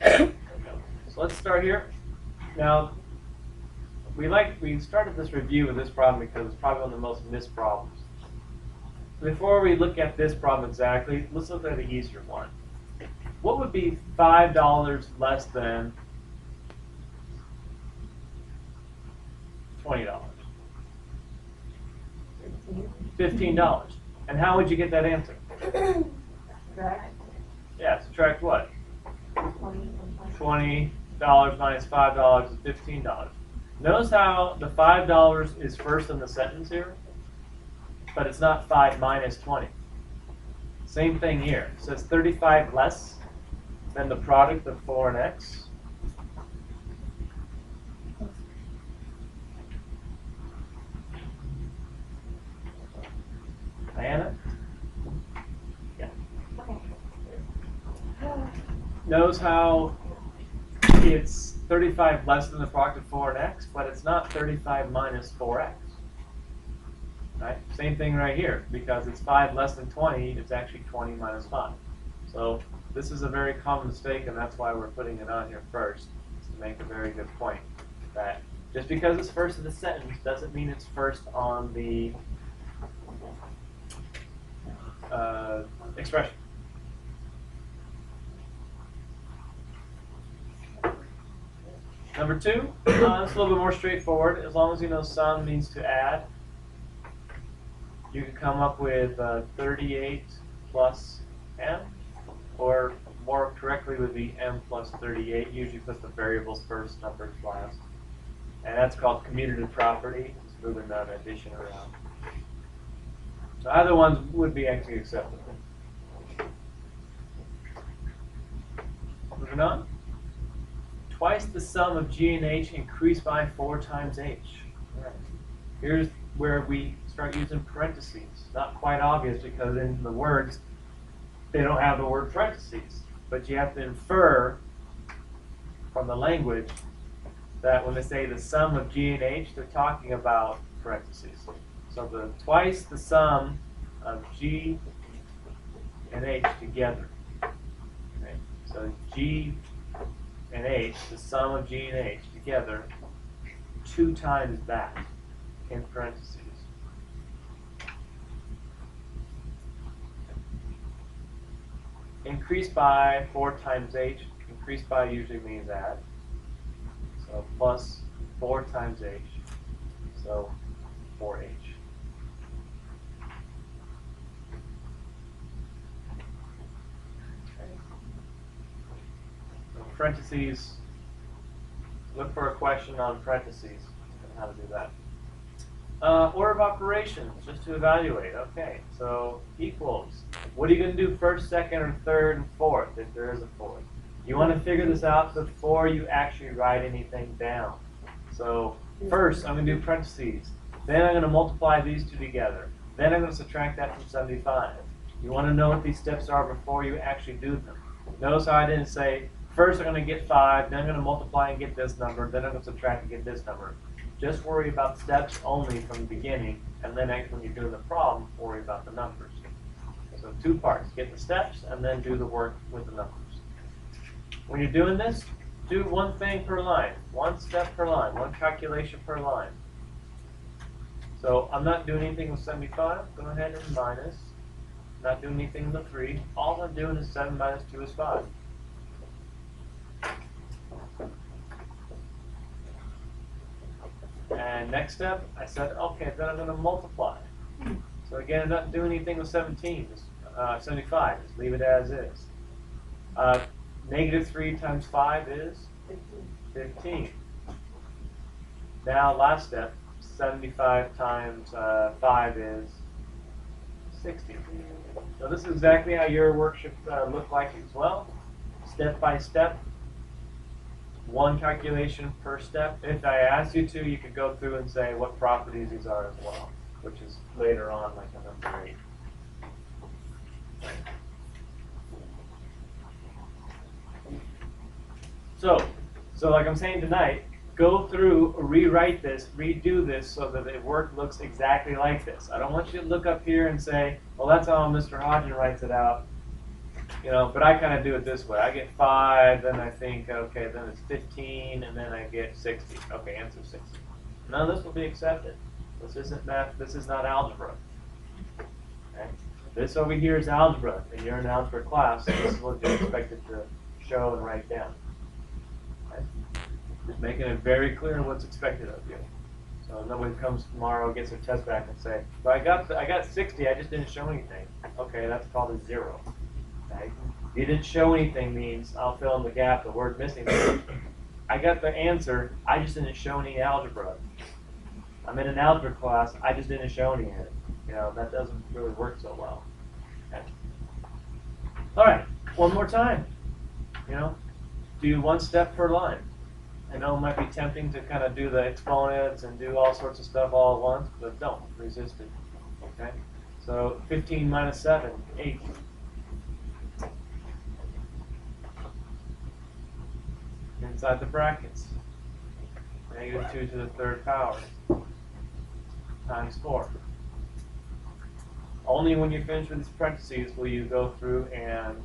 So let's start here. Now, we started this review with this problem because it's probably one of the most missed problems. Before we look at this problem exactly, let's look at the easier one. What would be $5 less than $20? $15. And how would you get that answer? Yeah, subtract what? $20 minus $5 is $15. Notice how the $5 is first in the sentence here, but it's not 5 minus 20. Same thing here. It says 35 less than the product of 4 and x. Diana? Yeah. Notice how it's 35 less than the product of 4 and x, but it's not 35 minus 4x. Right? Same thing right here. Because it's 5 less than 20, it's actually 20 minus 5. So this is a very common mistake, and that's why we're putting it on here first, to make a very good point. That just because it's first in the sentence doesn't mean it's first on the expression. Number 2, it's a little bit more straightforward. As long as you know sum means to add, you can come up with 38 plus m, or more correctly would be m plus 38. Usually put the variables first, numbers last. And that's called commutative property. It's moving that addition around. So either ones would be actually acceptable. Moving on. Twice the sum of g and h increased by 4 times h. Right. Here's where we start using parentheses. Not quite obvious because in the words, they don't have the word parentheses. But you have to infer from the language that when they say the sum of g and h, they're talking about parentheses. So twice the sum of g and h together. Okay. So g and h, the sum of g and h together, 2 times that in parentheses. Increased by 4 times h. Increased by usually means add. So plus 4 times h. So 4h. Parentheses, look for a question on parentheses and how to do that. Order of operations, just to evaluate. Okay, so equals. What are you going to do first, second, or third, and fourth, if there is a fourth? You want to figure this out before you actually write anything down. So first, I'm going to do parentheses. Then I'm going to multiply these two together. Then I'm going to subtract that from 75. You want to know what these steps are before you actually do them. Notice how I didn't say, first I'm going to get 5, then I'm going to multiply and get this number, then I'm going to subtract and get this number. Just worry about steps only from the beginning, and then when you're doing the problem, worry about the numbers. So 2 parts, get the steps, and then do the work with the numbers. When you're doing this, do 1 thing per line, 1 step per line, 1 calculation per line. So I'm not doing anything with 75, go ahead and minus. Not doing anything with the 3. All I'm doing is 7 minus 2 is 5. And next step, I said, okay, then I'm going to multiply. So again, I'm not doing anything with 75, just leave it as is. Negative 3 times 5 is 15. Now, last step, 75 times 5 is 60. So this is exactly how your work should look like as well. Step by step. 1 calculation per step. If I asked you to, you could go through and say what properties these are as well, which is later on, like a number 8. So like I'm saying tonight, go through, rewrite this, redo this so that the work looks exactly like this. I don't want you to look up here and say, well, that's how Mr. Hodgin writes it out. You know, but I kind of do it this way. I get 5, then I think, okay, then it's 15, and then I get 60. Okay, answer 60. None of this will be accepted. This isn't math. This is not algebra. Okay? This over here is algebra, and you're in algebra class. So this is what you're expected to show and write down. Okay? Just making it very clear what's expected of you. So nobody comes tomorrow, gets their test back, and say, "Well, I got 60. I just didn't show anything." Okay, that's called a 0. Okay? You didn't show anything means I'll fill in the gap. The word missing. I got the answer. I just didn't show any algebra. I'm in an algebra class. I just didn't show any of it. You know, that doesn't really work so well. Okay. All right, one more time. You know, do one step per line. I know it might be tempting to kind of do the exponents and do all sorts of stuff all at once, but don't resist it. Okay. So 15 minus 7, 8. Inside the brackets, negative 2 to the 3rd power times 4. Only when you finish with these parentheses will you go through and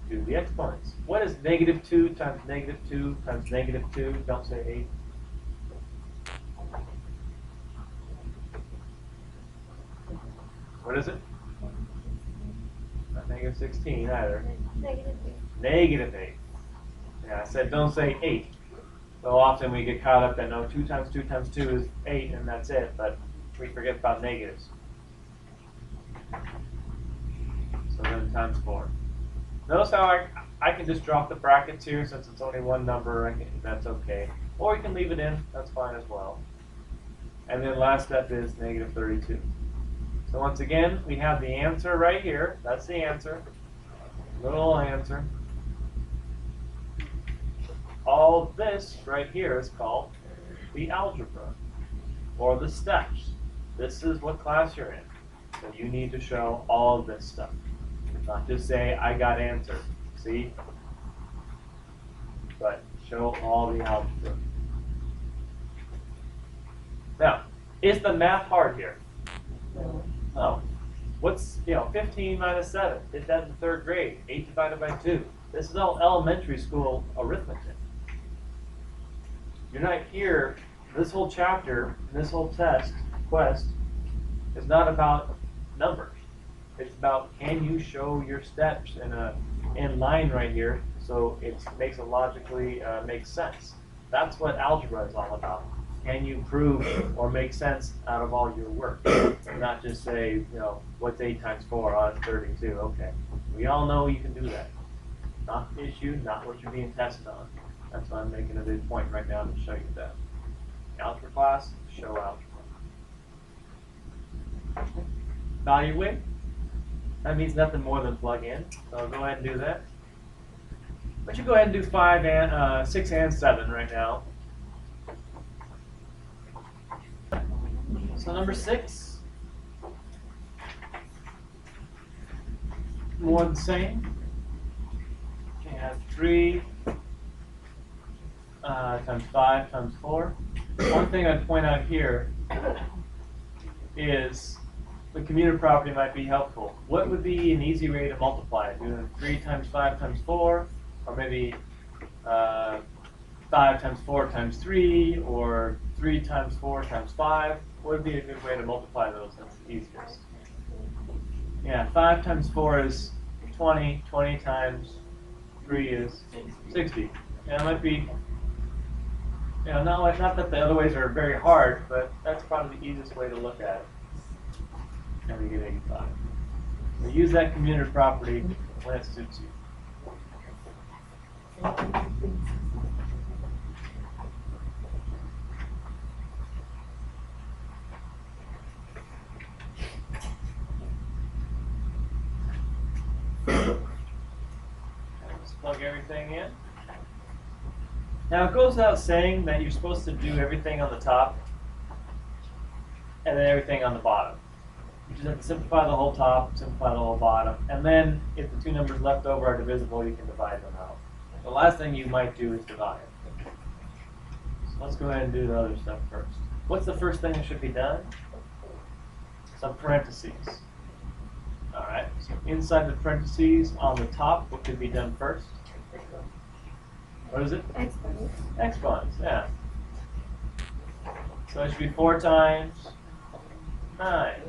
do the exponents. What is negative 2 times negative 2 times negative 2? Don't say 8. What is it? Not negative 16 either. Negative 8. Negative 8. Yeah, I said don't say 8. So often we get caught up that no, 2 times 2 times 2 is 8 and that's it, but we forget about negatives. So then times 4. Notice how I can just drop the brackets here since it's only one number, that's okay. Or you can leave it in, that's fine as well. And then last step is negative 32. So once again, we have the answer right here. That's the answer. Little answer. All this right here is called the algebra, or the steps. This is what class you're in. So you need to show all of this stuff. Not just say, I got answer. See? But show all the algebra. Now, is the math hard here? No. What's, 15 minus 7? Did that in the 3rd grade. 8 divided by 2. This is all elementary school arithmetic. You're not here. This whole chapter, this whole quest, is not about numbers. It's about, can you show your steps in line right here so it makes it logically make sense. That's what algebra is all about. Can you prove or make sense out of all your work? Not just say, what's 8 times 4? Oh, it's 32. Okay. We all know you can do that. Not the issue, not what you're being tested on. That's why I'm making a big point right now to show you that. Algebra class, show algebra. Evaluate. That means nothing more than plug in. So I'll go ahead and do that. But you go ahead and do 6 and 7 right now. So number 6. More the same. Okay, I have 3 times 5 times 4. One thing I'd point out here is the commuter property might be helpful. What would be an easy way to multiply it? Doing 3 times 5 times 4, or maybe 5 times 4 times 3, or 3 times 4 times 5. What would be a good way to multiply those? That's the easiest. Yeah, 5 times 4 is 20. 20 times 3 is 60. Yeah, it might be, not that the other ways are very hard, but that's probably the easiest way to look at it. And we get 85. So use that commuter property when it suits you. Let's plug everything in. Now it goes without saying that you're supposed to do everything on the top and then everything on the bottom. You just have to simplify the whole top, simplify the whole bottom, and then if the 2 numbers left over are divisible, you can divide them out. The last thing you might do is divide. So let's go ahead and do the other stuff first. What's the first thing that should be done? Some parentheses. All right, so inside the parentheses on the top, what could be done first? What is it? Exponents. Exponents, yeah. So it should be 4 times 9.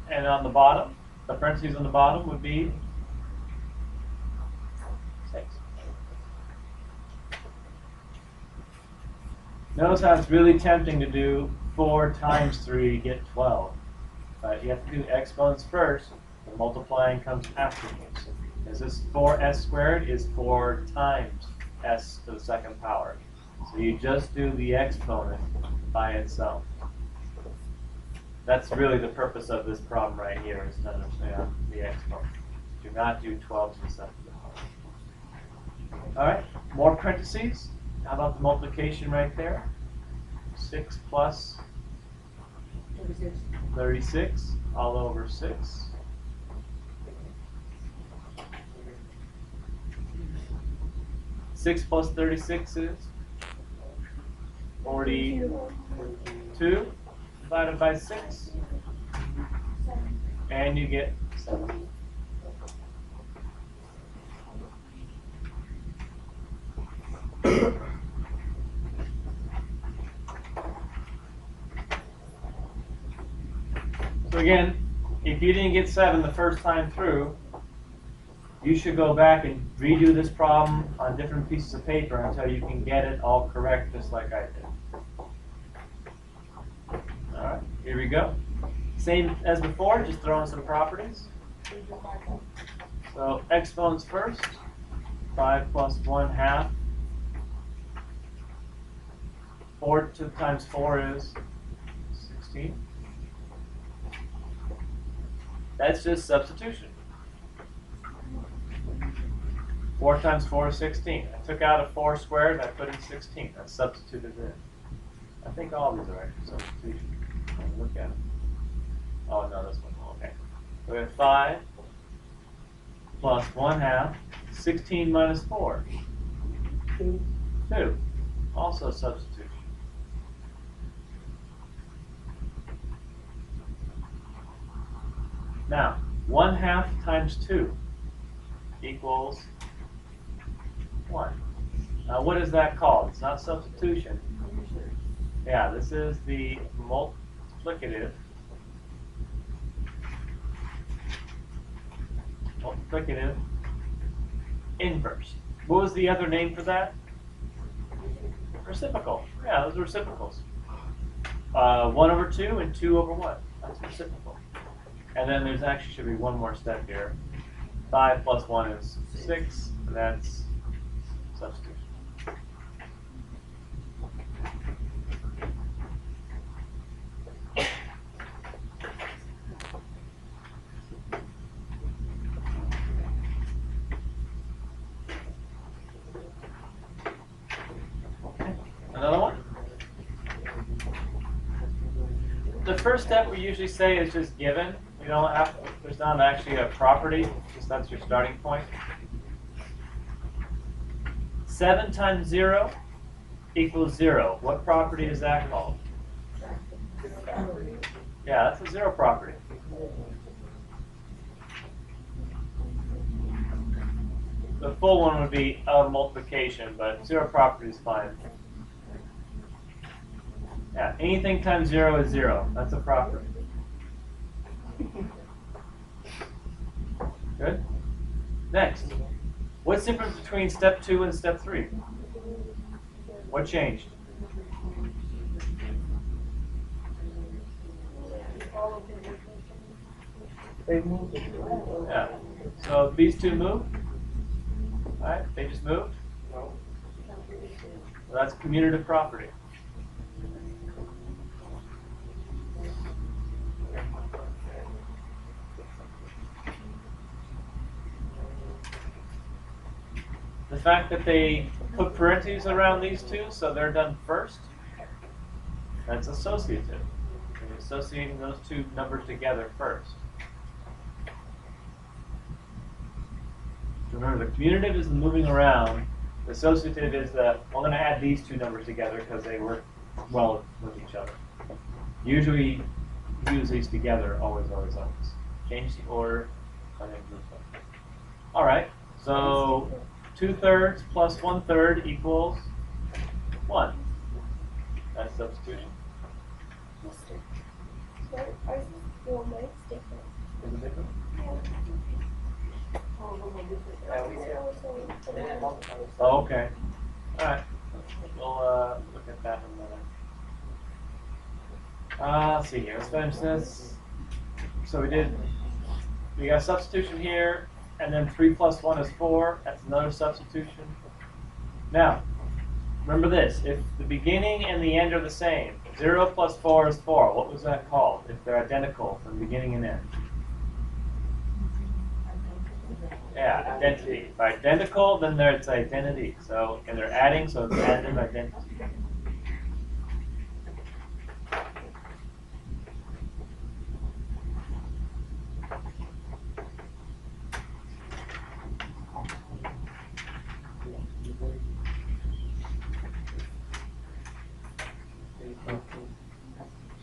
And on the bottom, the parentheses on the bottom would be 6. Notice how it's really tempting to do 4 times 3, get 12. But you have to do exponents first. The multiplying comes afterwards. Because this 4s squared is 4 times s to the second power. So you just do the exponent by itself. That's really the purpose of this problem right here, is to understand the exponent. Do not do 12 to the second power. All right, more parentheses. How about the multiplication right there? 6 plus 36 all over 6. Six plus 36 is 42 divided by 6, and you get 7. So again, if you didn't get 7 the first time through, you should go back and redo this problem on different pieces of paper until you can get it all correct, just like I did. All right, here we go. Same as before, just throw in some properties. So exponents first. 5 plus 1/2. 4 times 4 is 16. That's just substitution. 4 times 4 is 16. I took out a 4 squared and I put in 16. That's substituted in. I think all these are actually substitution. Look at it. Oh, no, this one. Okay. We have 5 plus 1/2. 16 minus 4. 2. Also substitution. Now, 1/2 times 2 equals 1. Now, what is that called? It's not substitution. Yeah, this is the multiplicative inverse. What was the other name for that? Reciprocal. Yeah, those are reciprocals. 1 over 2 and 2 over 1. That's reciprocal. And then there's actually should be one more step here. 5 plus 1 is 6, and that's substitution. Another one? The first step we usually say is just given. You don't have, there's not actually a property, just that's your starting point. 7 times 0 equals 0. What property is that called? Yeah, that's a 0 property. The full one would be a multiplication, but 0 property is fine. Yeah, anything times 0 is 0. That's a property. Good? Next. What's the difference between step 2 and step 3? What changed? They moved it. Yeah. So these two move. All right, they just moved. No. Well, that's commutative property. The fact that they put parentheses around these two, so they're done first, that's associative. You're associating those two numbers together first. Remember, the commutative is the moving around. The associative is the, I'm going to add these two numbers together because they work well with each other. Usually use these together, always, always, always. Change the order. And then group them. All right, so 2/3 plus 1/3 equals 1. That's substitution. So ours is well, mine's different. Is it different? Oh, okay. All right. We'll look at that in a minute. Let's see here. Let's finish this. So we got substitution here, and then 3 plus 1 is 4. That's another substitution. Now, remember this. If the beginning and the end are the same, 0 plus 4 is 4. What was that called if they're identical from beginning and end? Yeah, identity. If identical, then it's identity. So, and they're adding, so it's additive identity.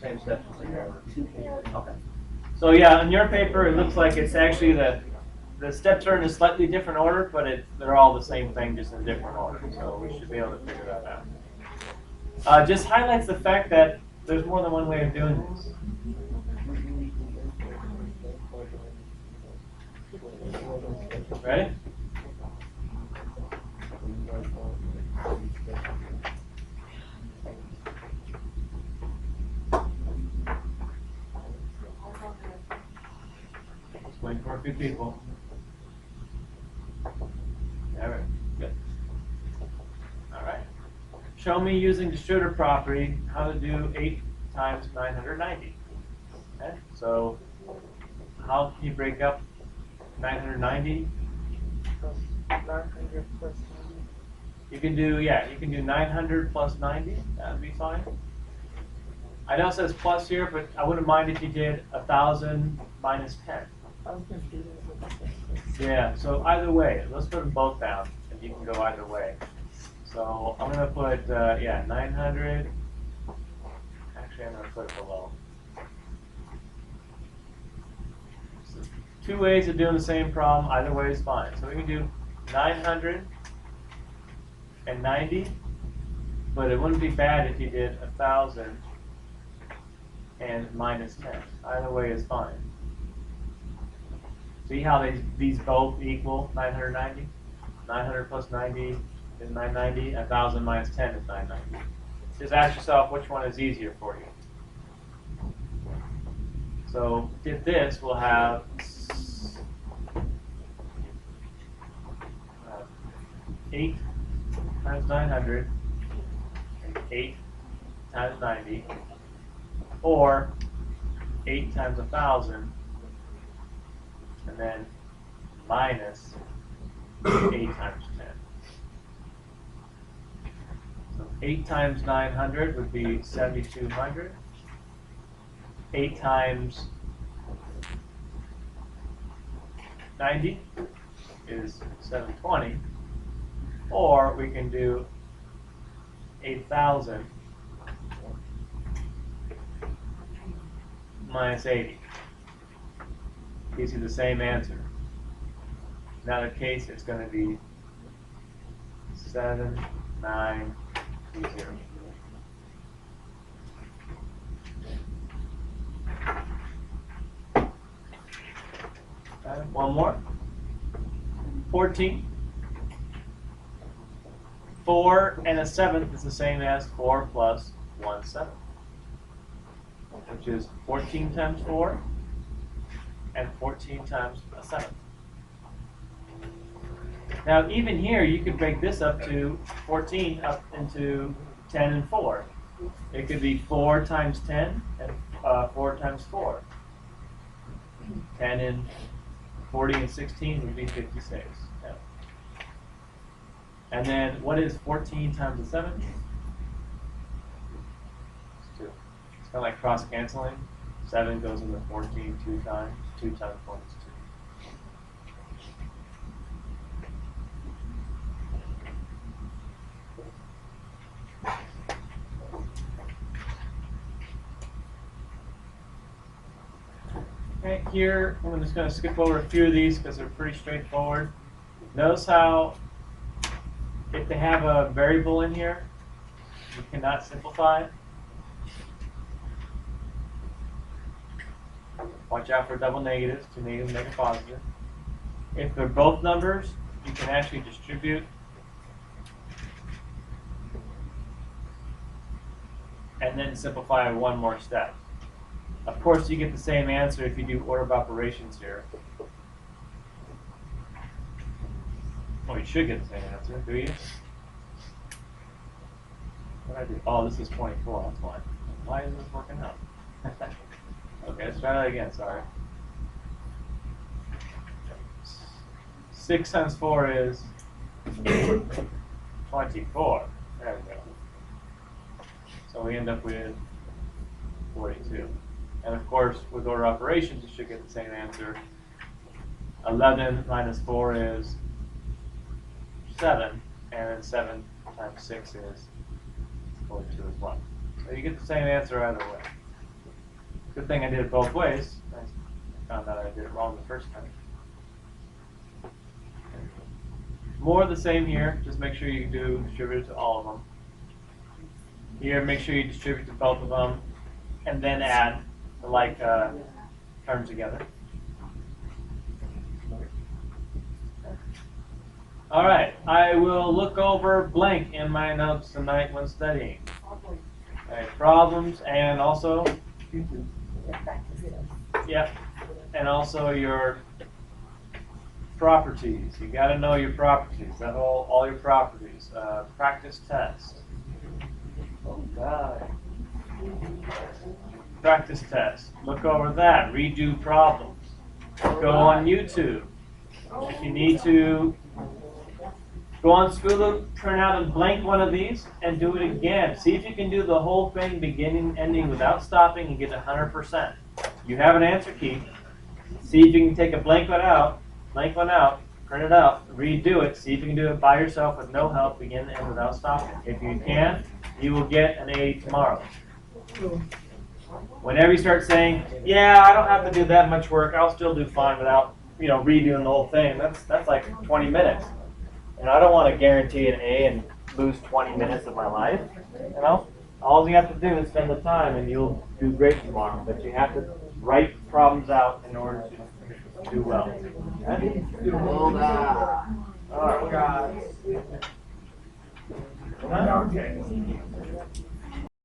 Same steps. Okay. So yeah, on your paper, it looks like it's actually the steps are in a slightly different order, but they're all the same thing, just in different order. So we should be able to figure that out. Just highlights the fact that there's more than one way of doing this. Ready? Just waiting for a few people. All right, good. All right. Show me using distributive property how to do 8 times 990. Okay, so how can you break up 990? 900 plus 90. You can do 900 plus 90. That would be fine. I know it says plus here, but I wouldn't mind if you did 1,000 minus 10. I was going to do that with the Yeah, so either way, let's put them both down, and you can go either way. So I'm going to put, 900. Actually, I'm going to put it below. So 2 ways of doing the same problem. Either way is fine. So we can do 990, but it wouldn't be bad if you did 1,000 and minus 10. Either way is fine. See how these both equal 990? 900 plus 90 is 990. 1,000 minus 10 is 990. Just ask yourself which one is easier for you. So did this, we'll have 8 times 900, 8 times 90, or 8 times 1,000, and then minus 8 times 10. So 8 times 900 would be 7,200. 8 times 90 is 720. Or we can do 8,000 minus 80. Gives you the same answer. In that case, it's going to be 7,920. One more. 14. 4 and a 7th is the same as 4 plus 1/7, which is 14 times 4 and 14 times a 7th. Now, even here, you could break this up to 14 up into 10 and 4. It could be 4 times 10 and 4 times 4. 10 and 40 and 16 would be 56. Yeah. And then what is 14 times a 7? It's 2. It's kind of like cross canceling. 7 goes into 14 2 times. 2 times 1 is 2. Okay, here I'm just going to skip over a few of these because they're pretty straightforward. Notice how if they have a variable in here, you cannot simplify it. Watch out for double negatives, two negatives make a positive. If they're both numbers, you can actually distribute and then simplify one more step. Of course, you get the same answer if you do order of operations here. Well, you should get the same answer, do you? What did I do? Oh, this is 24, that's why. Why isn't this working out? Okay, let's try that again, sorry. 6 times 4 is 24. There we go. So we end up with 42. And of course, with order operations, you should get the same answer. 11 minus 4 is 7, and then 7 times 6 is 42 as well. So you get the same answer either way. Good thing I did it both ways. I found out I did it wrong the first time. More of the same here. Just make sure you do distribute it to all of them. Here, make sure you distribute to both of them, and then add the like terms together. All right, I will look over blank in my notes tonight when studying. All right, problems and also, yeah, and also your properties. You got to know your properties. That all your properties. Practice test. Oh God. Practice test. Look over that. Redo problems. Go on YouTube. If you need to, go on Schooloop, print out and blank one of these, and do it again. See if you can do the whole thing beginning, ending, without stopping, and get 100%. You have an answer key. See if you can take a blank one out, print it out, redo it. See if you can do it by yourself with no help, begin and end without stopping. If you can, you will get an A tomorrow. Whenever you start saying, yeah, I don't have to do that much work, I'll still do fine without, redoing the whole thing. That's like 20 minutes. And I don't want to guarantee an A and lose 20 minutes of my life. All you have to do is spend the time and you'll do great tomorrow. But you have to write problems out in order to do well. Okay? All right.